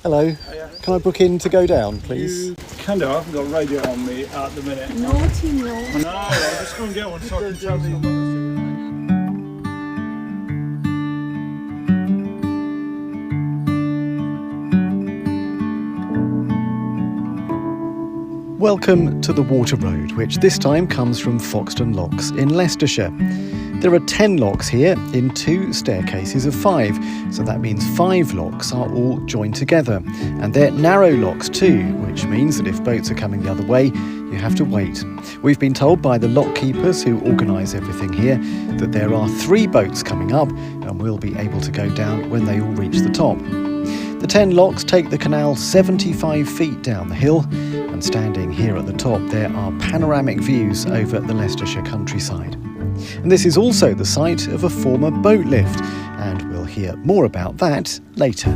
Hello. Can I book in to go down, please? You can do. I haven't got radio on me at the minute. Naughty, no. No, I'll just go and get one so I can tell you. Welcome to the Water Road, which this time comes from Foxton Locks in Leicestershire. There are 10 locks here in 2 staircases of 5, so that means 5 locks are all joined together. And they're narrow locks too, which means that if boats are coming the other way, you have to wait. We've been told by the lock keepers who organise everything here that there are 3 boats coming up and we'll be able to go down when they all reach the top. The 10 locks take the canal 75 feet down the hill, and standing here at the top there are panoramic views over the Leicestershire countryside. And this is also the site of a former boat lift, and we'll hear more about that later.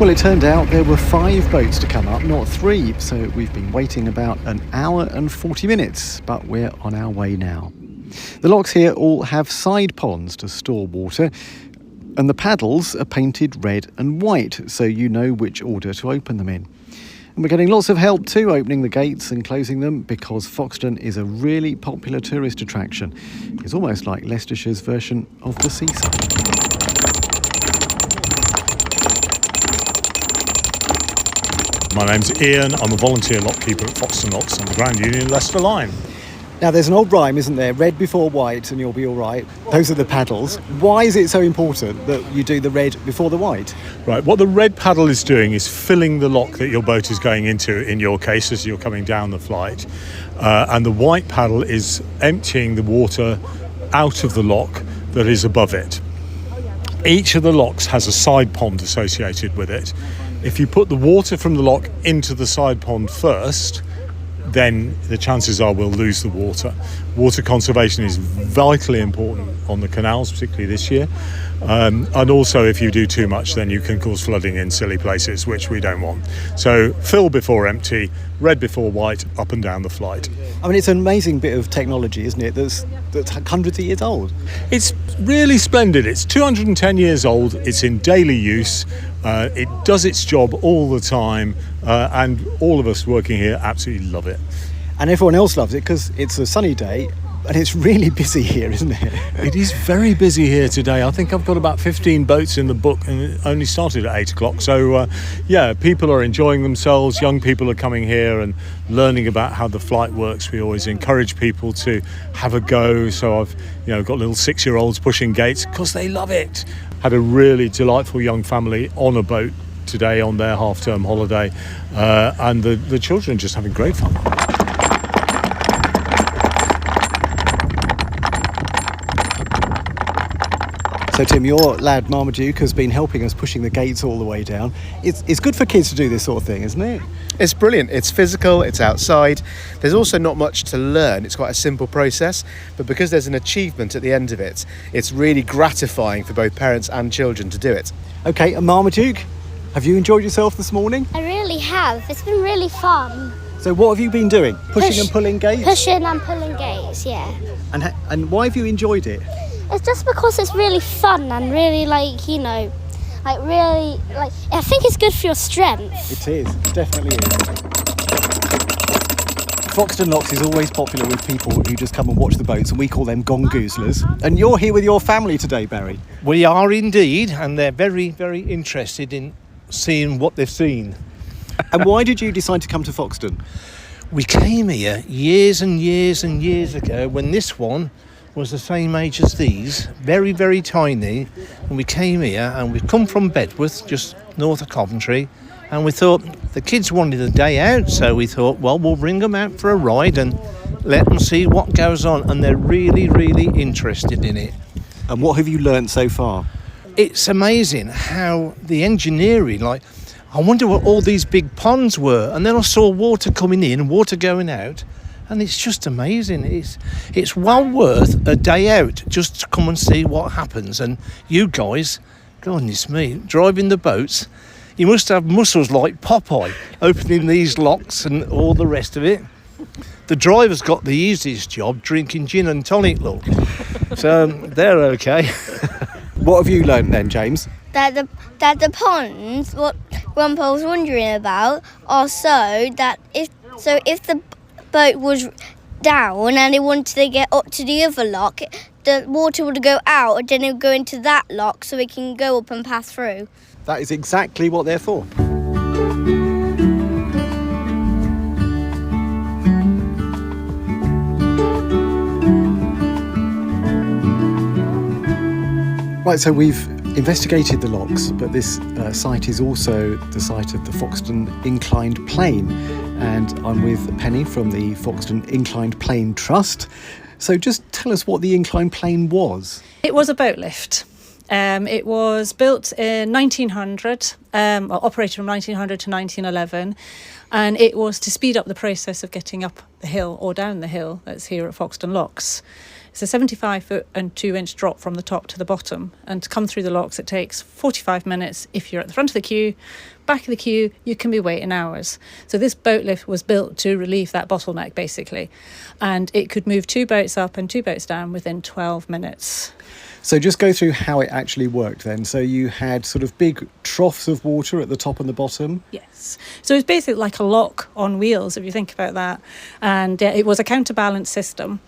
Well, it turned out there were 5 boats to come up, not 3, so we've been waiting about an hour and 40 minutes, but we're on our way now. The locks here all have side ponds to store water, and the paddles are painted red and white, so you know which order to open them in. And we're getting lots of help too opening the gates and closing them, because Foxton is a really popular tourist attraction. It's almost like Leicestershire's version of the seaside. My name's Ian. I'm a volunteer lock keeper at Foxton Locks on the Grand Union Leicester Line. Now, there's an old rhyme, isn't there? Red before white and you'll be all right. Those are the paddles. Why is it so important that you do the red before the white? Right, what the red paddle is doing is filling the lock that your boat is going into, in your case, as you're coming down the flight. And the white paddle is emptying the water out of the lock that is above it. Each of the locks has a side pond associated with it. If you put the water from the lock into the side pond first, then the chances are we'll lose the water. Water conservation is vitally important on the canals, particularly this year. And also, if you do too much, then you can cause flooding in silly places, which we don't want. So fill before empty, red before white, up and down the flight. I mean, it's an amazing bit of technology, isn't it, that's hundreds of years old? It's really splendid. It's 210 years old. It's in daily use. It does its job all the time, and all of us working here absolutely love it. And everyone else loves it because it's a sunny day and it's really busy here, isn't it? It is very busy here today. I think I've got about 15 boats in the book, and it only started at 8 o'clock. So, people are enjoying themselves. Young people are coming here and learning about how the flight works. We always encourage people to have a go. So I've got little 6-year-olds pushing gates because they love it. Had a really delightful young family on a boat today on their half-term holiday, and the children are just having great fun. So Tim, your lad Marmaduke has been helping us pushing the gates all the way down. It's good for kids to do this sort of thing, isn't it? It's brilliant. It's physical, it's outside. There's also not much to learn. It's quite a simple process, but because there's an achievement at the end of it, it's really gratifying for both parents and children to do it. Okay, and Marmaduke, have you enjoyed yourself this morning? I really have. It's been really fun. So what have you been doing? Pushing and pulling gates? Pushing and pulling gates, yeah. And why have you enjoyed it? It's just because it's really fun and really I think it's good for your strength. It is, it definitely is. Foxton Locks is always popular with people who just come and watch the boats, and we call them gongoozlers. And you're here with your family today, Barry. We are indeed, and they're very, very interested in seeing what they've seen. And why did you decide to come to Foxton? We came here years and years and years ago when this one was the same age as these, very, very tiny. And we came here, and we've come from Bedworth, just north of Coventry, and we thought the kids wanted a day out, so we thought, well, we'll bring them out for a ride and let them see what goes on. And they're really, really interested in it. And what have you learnt so far? It's amazing how the engineering, I wonder what all these big ponds were, and then I saw water coming in, water going out, and it's just amazing. It's well worth a day out just to come and see what happens. And you guys Goodness me, driving the boats, you must have muscles like Popeye, opening these locks and all the rest of it. The driver's got the easiest job, drinking gin and tonic, look. So they're okay. What have you learnt then, James? That the ponds, what Grandpa was wondering about, are so that if the boat was down and it wanted to get up to the other lock, the water would go out and then it would go into that lock so it can go up and pass through. That is exactly what they're for. Right, so we've investigated the locks, but this site is also the site of the Foxton Inclined Plane, and I'm with Penny from the Foxton Inclined Plane Trust. So just tell us what the inclined plane was. It was a boat lift. It was built in 1900, operated from 1900 to 1911, and it was to speed up the process of getting up the hill or down the hill that's here at Foxton Locks. It's a 75-foot and 2-inch drop from the top to the bottom, and to come through the locks it takes 45 minutes if you're at the front of the queue. Back of the queue, you can be waiting hours. So this boat lift was built to relieve that bottleneck, basically, and it could move 2 boats up and 2 boats down within 12 minutes. So just go through how it actually worked then. So you had sort of big troughs of water at the top and the bottom. Yes. So it's basically like a lock on wheels, if you think about that. And it was a counterbalance system.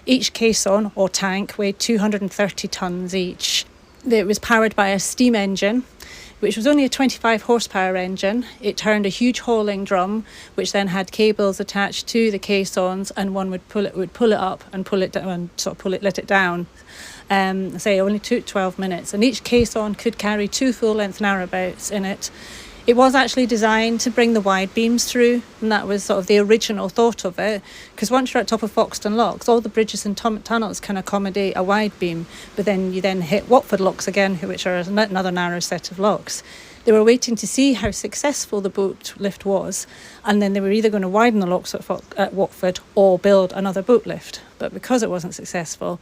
Each caisson or tank weighed 230 tonnes each. It was powered by a steam engine, which was only a 25 horsepower engine. It turned a huge hauling drum, which then had cables attached to the caissons, and one would pull it up and pull it down, and sort of let it down. Say it only took 12 minutes, and each caisson could carry 2 full-length narrowboats in it. It was actually designed to bring the wide beams through, and that was sort of the original thought of it, because once you're at top of Foxton Locks, all the bridges and tunnels can accommodate a wide beam, but then you then hit Watford Locks again, which are another narrow set of locks. They were waiting to see how successful the boat lift was, and then they were either going to widen the locks at Watford or build another boat lift. But because it wasn't successful,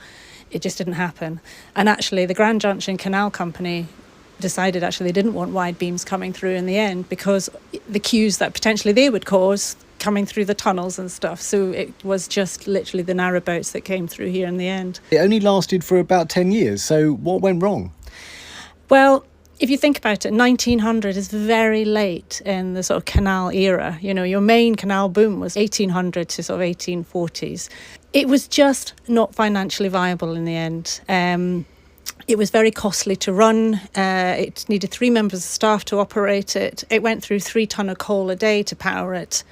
it just didn't happen. And actually the Grand Junction Canal Company decided actually they didn't want wide beams coming through in the end, because the queues that potentially they would cause coming through the tunnels and stuff. So it was just literally the narrow boats that came through here in the end. It only lasted for about 10 years. So what went wrong? Well, if you think about it, 1900 is very late in the sort of canal era. You know, your main canal boom was 1800 to sort of 1840s. It was just not financially viable in the end. It was very costly to run. It needed 3 members of staff to operate it. It went through 3 tonne of coal a day to power it.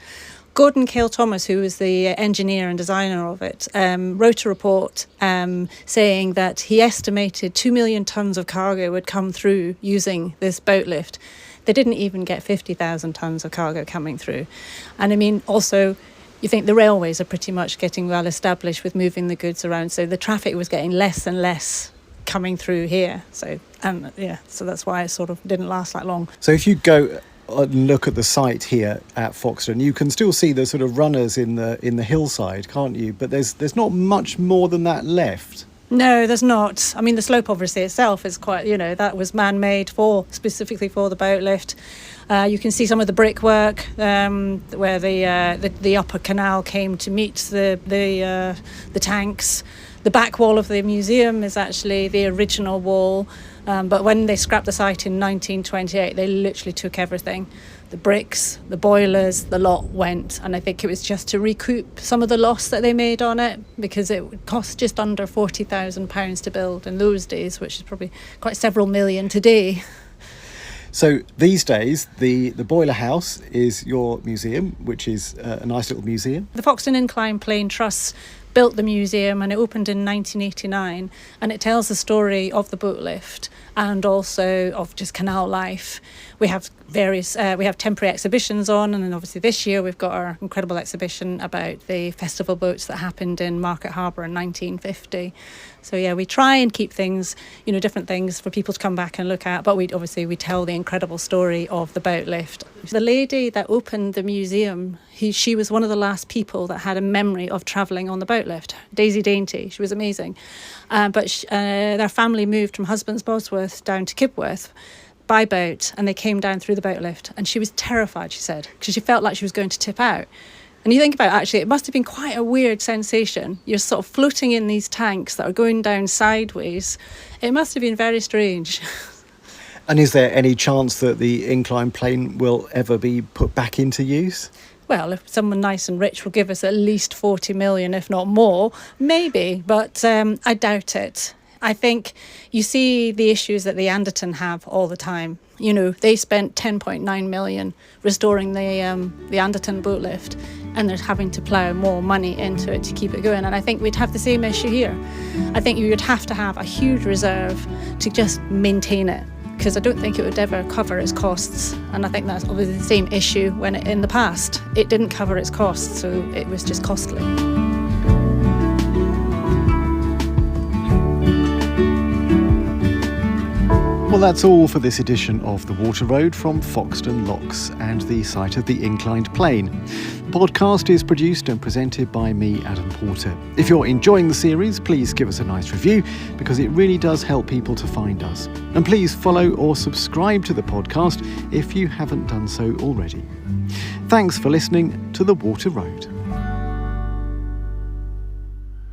Gordon Cale Thomas, who was the engineer and designer of it, wrote a report saying that he estimated 2 million tonnes of cargo would come through using this boat lift. They didn't even get 50,000 tonnes of cargo coming through. And I mean, also, you think the railways are pretty much getting well established with moving the goods around, so the traffic was getting less and less coming through here. So that's why it sort of didn't last that long. So if you go and look at the site here at Foxton, you can still see the sort of runners in the hillside, can't you? But there's not much more than that left. No, there's not. I mean, the slope obviously itself is quite, that was man-made specifically for the boat lift. You can see some of the brickwork where the upper canal came to meet the tanks. The back wall of the museum is actually the original wall, but when they scrapped the site in 1928, they literally took everything. The bricks, the boilers, the lot went, and I think it was just to recoup some of the loss that they made on it, because it would cost just under £40,000 to build in those days, which is probably quite several million today. So these days, the boiler house is your museum, which is a nice little museum. The Foxton Inclined Plane Trust built the museum, and it opened in 1989, and it tells the story of the boat lift and also of just canal life. We have we have temporary exhibitions on, and then obviously this year we've got our incredible exhibition about the festival boats that happened in Market Harbour in 1950. So yeah, we try and keep things, different things for people to come back and look at, but we tell the incredible story of the boat lift. The lady that opened the museum, she was one of the last people that had a memory of travelling on the boat boat lift. Daisy Dainty, she was amazing. But their family moved from Husbands Bosworth down to Kibworth by boat, and they came down through the boat lift, and she was terrified, she said, because she felt like she was going to tip out. And you think about it, actually, it must have been quite a weird sensation. You're sort of floating in these tanks that are going down sideways. It must have been very strange. And is there any chance that the inclined plane will ever be put back into use? Well, if someone nice and rich will give us at least 40 million, if not more, maybe, but I doubt it. I think you see the issues that the Anderton have all the time. You know, they spent 10.9 million restoring the Anderton boat lift, and they're having to plough more money into it to keep it going. And I think we'd have the same issue here. I think you would have to have a huge reserve to just maintain it, because I don't think it would ever cover its costs. And I think that's obviously the same issue when in the past it didn't cover its costs, so it was just costly. Well, that's all for this edition of The Water Road from Foxton Locks and the site of the Inclined Plane. The podcast is produced and presented by me, Adam Porter. If you're enjoying the series, please give us a nice review, because it really does help people to find us. And please follow or subscribe to the podcast if you haven't done so already. Thanks for listening to The Water Road.